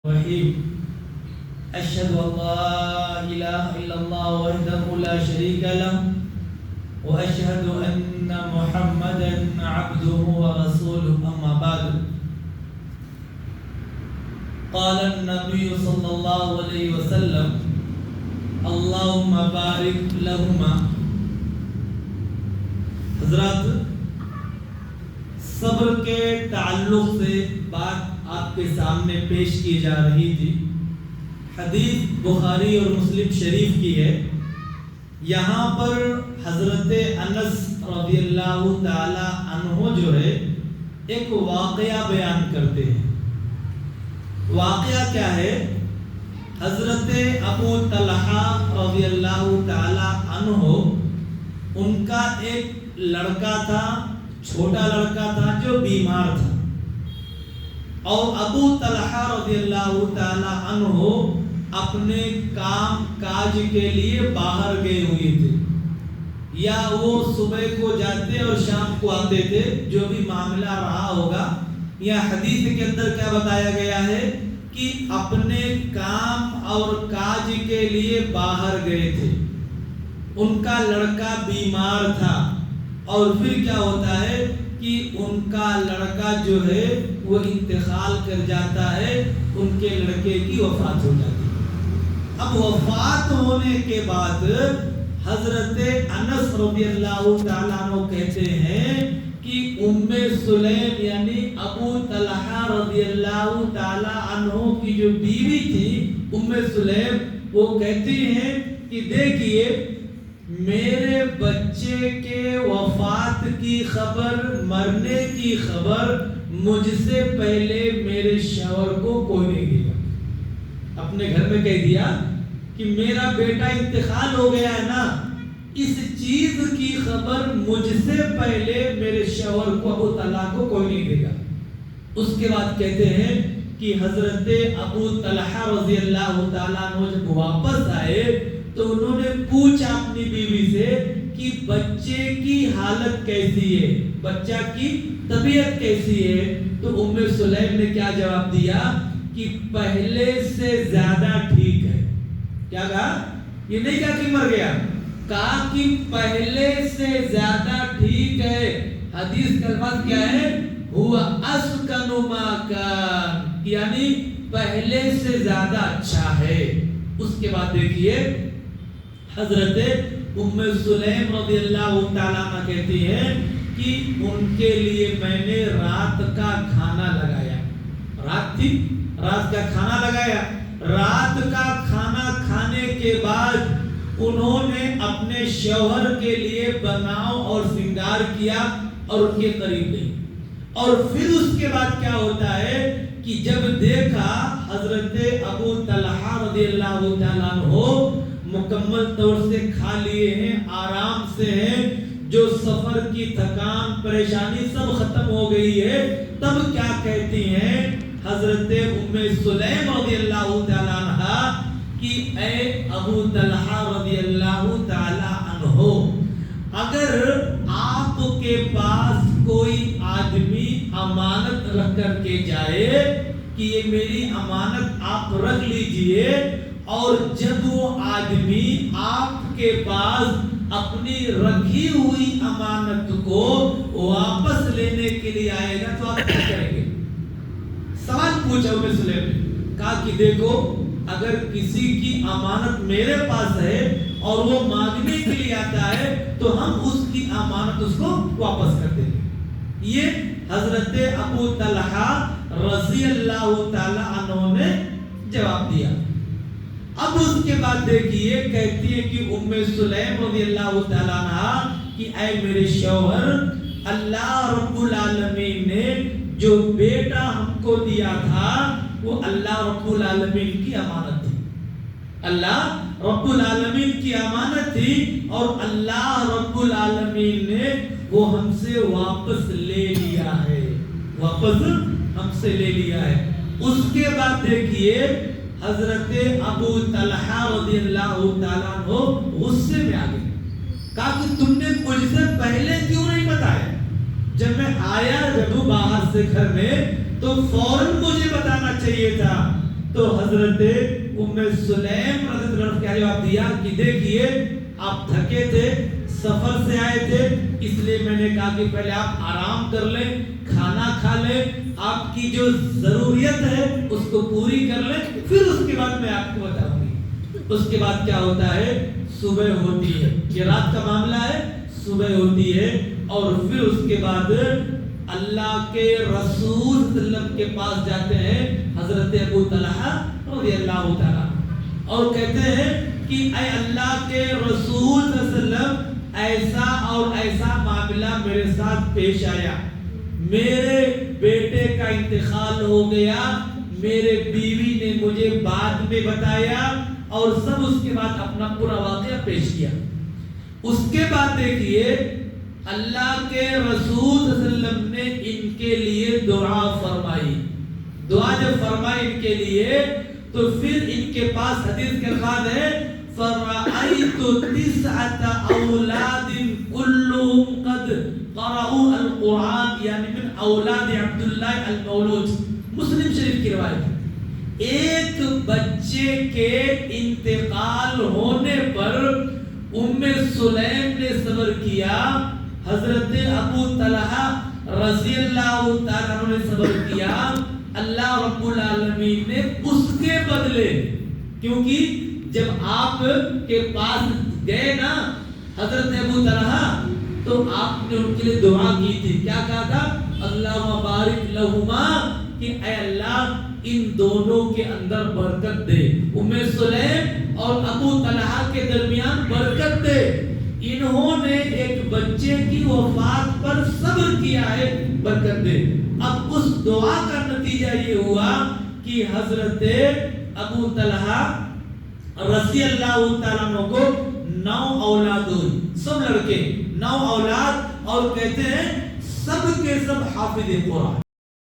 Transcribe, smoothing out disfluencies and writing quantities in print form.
الرحيم أشهد أن لا إله إلا الله وحده لا شريك له وأشهد أن محمدا عبده ورسوله أما بعد قال النبي صلى الله عليه وسلم اللهم بارك لهما. حضرات، صبر کے تعلق سے بات آپ کے سامنے پیش کی جا رہی تھی. حدیث بخاری اور مسلم شریف کی ہے. یہاں پر حضرت انس رضی اللہ تعالی عنہ جو ہے ایک واقعہ بیان کرتے ہیں. واقعہ کیا ہے؟ حضرت ابو طلحہ رضی اللہ تعالی عنہ، ان کا ایک لڑکا تھا، چھوٹا لڑکا تھا جو بیمار تھا، اور ابو طلحہ رضی اللہ تعالی عنہ اپنے کام کاج کے لیے باہر گئے ہوئے تھے، یا وہ صبح کو جاتے اور شام کو آتے تھے، جو بھی معاملہ رہا ہوگا. یا حدیث کے اندر کیا بتایا گیا ہے کہ اپنے کام اور کاج کے لیے باہر گئے تھے. ان کا لڑکا بیمار تھا، اور پھر کیا ہوتا ہے کہ ان کا لڑکا جو ہے وہ انتقال کر جاتا ہے، ان کے لڑکے کی وفات ہو جاتی ہے. اب وفات ہونے کے بعد حضرت انس رضی اللہ تعالیٰ عنہ کہتے ہیں کہ ام سلیم یعنی ابو طلحہ رضی اللہ تعالیٰ عنہ کی جو بیوی تھی ام سلیم، وہ کہتی ہیں کہ دیکھیے، میرے بچے کے وفات کی خبر، مرنے کی خبر مجھ سے پہلے میرے شوہر کو کوئی نہیں دیا. اپنے گھر میں کہہ دیا کہ میرا بیٹا انتقال ہو گیا ہے نا، اس چیز کی خبر مجھ سے پہلے میرے شوہر کو، ابو طلحہ کو کوئی نہیں دے گا. اس کے بعد کہتے ہیں کہ حضرت ابو طلحہ رضی اللہ تعالیٰ عنہ جب واپس آئے تو انہوں نے پوچھا اپنی بیوی سے کہ بچے کی حالت کیسی ہے، بچہ کی طبیعت کیسی ہے. تو ام سلیم نے کیا جواب دیا کہ پہلے سے زیادہ ٹھیک ہے. کیا کہا؟ یہ نہیں کہا کہ مر گیا، کہا کہ پہلے سے زیادہ ٹھیک ہے. حدیث کا لفظ کیا ہے؟ ہوا اسکن ما کان، یعنی پہلے سے زیادہ اچھا ہے. اس کے بعد دیکھیے حضرت ام سلیم رضی اللہ تعالیٰ عنہ کہتی ہے کہ ان کے لیے میں نے رات کا کھانا لگایا. رات تھی، رات کا کھانا لگایا. رات کا کھانا کھانے کے بعد انہوں نے اپنے شوہر کے لیے بناؤ اور سنگار کیا اور ان کے قریب گئی. اور پھر اس کے بعد کیا ہوتا ہے کہ جب دیکھا حضرت ابو طلحہ رضی اللہ تعالیٰ عنہ مکمل طور سے کھا لیے ہیں، آرام سے ہیں، جو سفر کی تھکان پریشانی سب ختم ہو گئی ہے، تب کیا کہتی ہیں حضرت ام سلیم رضی اللہ تعالیٰ عنہ کہ اے ابو طلحہ رضی اللہ تعالیٰ عنہ، اگر آپ کے پاس کوئی آدمی امانت رکھ کر کے جائے کہ یہ میری امانت آپ رکھ لیجئے، اور جب وہ آدمی آپ کے پاس اپنی رکھی ہوئی امانت کو واپس لینے کے لیے آئے گا تو آپ کیا کریں گے؟ سوال پوچھا ام سلیم نے. کہا کہ دیکھو، اگر کسی کی امانت میرے پاس ہے اور وہ مانگنے کے لیے آتا ہے تو ہم اس کی امانت اس کو واپس کر دیں گے. یہ حضرت ابو طلحہ رضی اللہ تعالی عنہ نے جواب دیا. اب اس کے بعد دیکھیے کہتی ہے کہ ام سلیم رضی اللہ تعالی عنہ کہ اے میرے شوہر، اللہ رب العالمین نے جو بیٹا ہم کو دیا تھا وہ اللہ رب العالمین کی امانت تھی. اللہ رب العالمین کی امانت تھی، اور اللہ رب العالمین نے وہ ہم سے واپس لے لیا ہے، واپس ہم سے لے لیا ہے. اس کے بعد دیکھیے حضرت ابو طلحہ رضی اللہ تعالیٰ عنہ غصے میں آ گئے. کہا کہ تم نے مجھ سے پہلے کیوں نہیں بتایا؟ جب میں آیا باہر سے گھر میں تو فوراً مجھے بتانا چاہیے تھا تو حضرت ام سلیم رضی اللہ عنہ کیا جواب دیا کہ دیکھیے آپ تھکے تھے، سفر سے آئے تھے، اس لیے میں نے کہا کہ پہلے آپ آرام کر لیں، کھانا کھا لیں، آپ کی جو ضروریت ہے اس کو پوری کر لیں، پھر اس کے بعد میں آپ کو بتاؤں گی۔ اس کے بعد کیا ہوتا ہے؟ صبح ہوتی ہے، یہ رات کا معاملہ ہے، صبح ہوتی ہے اور پھر اس کے بعد اللہ کے رسول صلی اللہ علیہ وسلم کے پاس جاتے ہیں حضرت ابو طلحہ رضی اللہ تعالیٰ اور کہتے ہیں کہ اے اللہ کے رسول صلی اللہ علیہ وسلم، ایسا اور ایسا معاملہ میرے ساتھ پیش آیا، میرے بیٹے کا انتقال ہو گیا، میرے بیوی نے مجھے بعد میں بتایا اور سب اس کے بعد اپنا پورا واقعہ پیش کیا۔ اس کے بعد دیکھیے اللہ کے رسول صلی اللہ علیہ وسلم نے ان کے لیے دعا فرمائی۔ دعا جب فرمائی ان کے لیے تو پھر ان کے پاس حدیث کے الفاظ ہے فَرَأَيْتُ تِسْعَةَ أَوْلَادٍ كُلُّهُمْ قَدْ قَرَأُوا الْقُرْآنَ، یعنی من اولاد عبداللہ المولود، مسلم شریف کی روایت۔ ایک بچے کے انتقال ہونے پر ام سلیم نے صبر کیا، حضرت ابو طلحہ رضی اللہ تعالیٰ عنہ نے صبر کیا، اللہ رب العالمین نے اس کے بدلے، کیونکہ جب آپ کے پاس گئے نا حضرت ابو طلحہ تو آپ نے ان کے لیے دعا کی تھی، کیا کہا تھا؟ اللہ بارک لہما، کہ اے اللہ ان دونوں کے اندر برکت دے، ام سلیم اور ابو طلحہ کے درمیان برکت دے۔ انہوں نے ایک بچے کی وفات پر صبر کیا ہے، برکت دے۔ اب اس دعا کا نتیجہ یہ ہوا کہ حضرت ابو طلحہ رضی اللہ تعالیٰ عنہ کو 9 اولاد ہوئی، سب لڑکے، 9 اولاد، اور کہتے ہیں سب کے سب حافظ قرآن۔